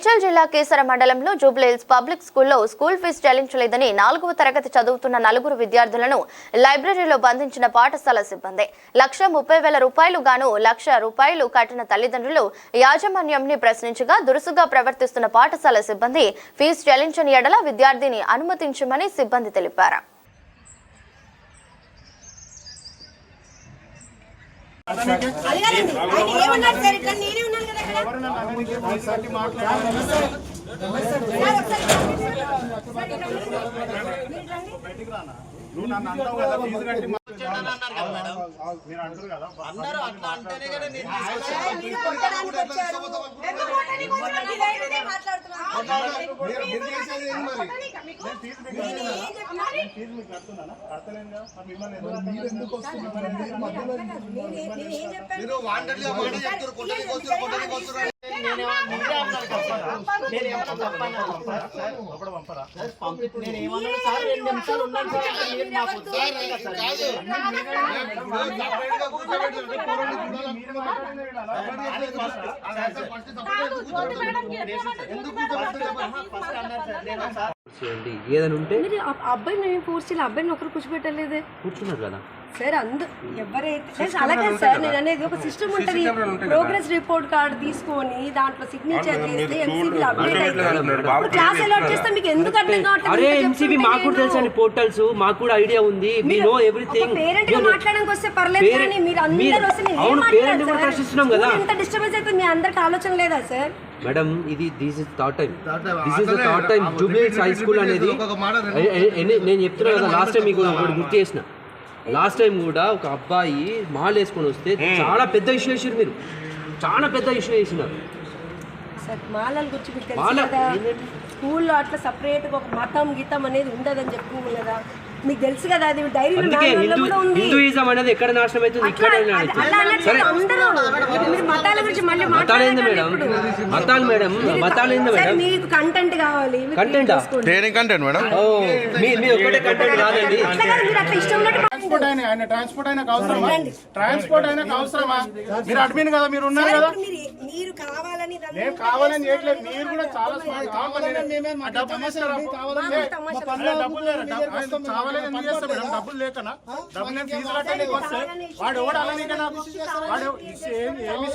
మేడ్చల్ జిల్లా కేసర మండలంలో జూబ్లీహిల్స్ పబ్లిక్ స్కూల్లో స్కూల్ ఫీజు చెల్లించలేదని 4వ తరగతి చదువుతున్న 4 విద్యార్థులను లైబ్రరీలో బంధించిన పాఠశాల సిబ్బంది. 1,30,000 రూపాయలు గాను 1,00,000 రూపాయలు కట్టిన తల్లిదండ్రులు యాజమాన్యంని ప్రశ్నించగా దురుసుగా ప్రవర్తిస్తున్న పాఠశాల సిబ్బంది ఫీజు చెల్లించని ఎడల విద్యార్థిని అనుమతించమని సిబ్బంది తెలిపారు. ఏదైనా ఉంటే అబ్బాయిని ఫోర్స్ చేయాలి. అబ్బాయిని ఒకరు కూర్చోబెట్టలేదే, కూర్చున్నారు కదా సార్. ఎవరైతే అలాగే సార్, నేను అనేది ఒక సిస్టమ్ ఉంటుంది. ప్రోగ్రెస్ రిపోర్ట్ కార్డు తీసుకొని దాంట్లో సిగ్నేచర్ చేస్తే ఎంసీబీ అప్డేట్ అవుతుంది. క్లాస్ అలాట్ చేస్తే మీకు ఎందుకు అర్థం కావట్లేదు? అరే ఎంసీబీ మాకు కూడా తెలుసండి, పోర్టల్స్ మాకు కూడా ఐడియా ఉంది. We know everything. పేరెంట్ గా మాట్లాడడానికి వస్తే పర్లేదు, కానీ మీరు అందరూ వస్తే అవును పేరెంట్ కూడా ప్రశ్నిస్తున్నాం కదా. ఇంత డిస్టర్బెన్స్ అయితే మీ అందరికి ఆలోచన లేదా సార్? మేడం ఇది this is third time Jubilee Hills high school అనేది. నేను చెప్తున్నా కదా, లాస్ట్ టైం మీకు ఒకటి గుర్తు చేసిన. లాస్ట్ టైం కూడా ఒక అబ్బాయి మాల్ వేసుకొని వస్తే చాలా పెద్ద ఇష్యూ చేసారు. మీరు చాలా పెద్ద ఇష్యూ చేసినారు సార్. మాలల గురించి మీకు తెలుసు కదా, స్కూల్లో అట్లా సపరేట్గా ఒక మతం గీతం అనేది ఉండదని చెప్పుకోము కదా, మీకు తెలుసు కదా. అది డైరీలో హిందూయిజం అనేది ఎక్కడ నాశనం అవుతుంది, ఇక్కడ మీరు మతాల గురించి మళ్ళీ మతాలేంది మేడం, మతాలు మేడం, మతాలేంది మేడం. మీకు కంటెంట్ కావాలి. కంటెంట్ మేడం, మీ ఒకటే కంటెంట్ కాదండి. మీరు అట్లా ఇష్టం ఉన్నట్టు ట్రాన్స్పోర్ట్ అయినా అవసరమా? మీరు అడ్మిన్ కదా, మీరు ఉన్నారు కదా. మీరు కావాలని నేను కావాలని చేయట్లేదు, మీరు కూడా చాలా డబ్బులు లేకనా? డబ్బులు నేను ఫీజు కట్టడానికి వస్తే వాడు ఎవడు అలానే నాకు వాడు ఏమి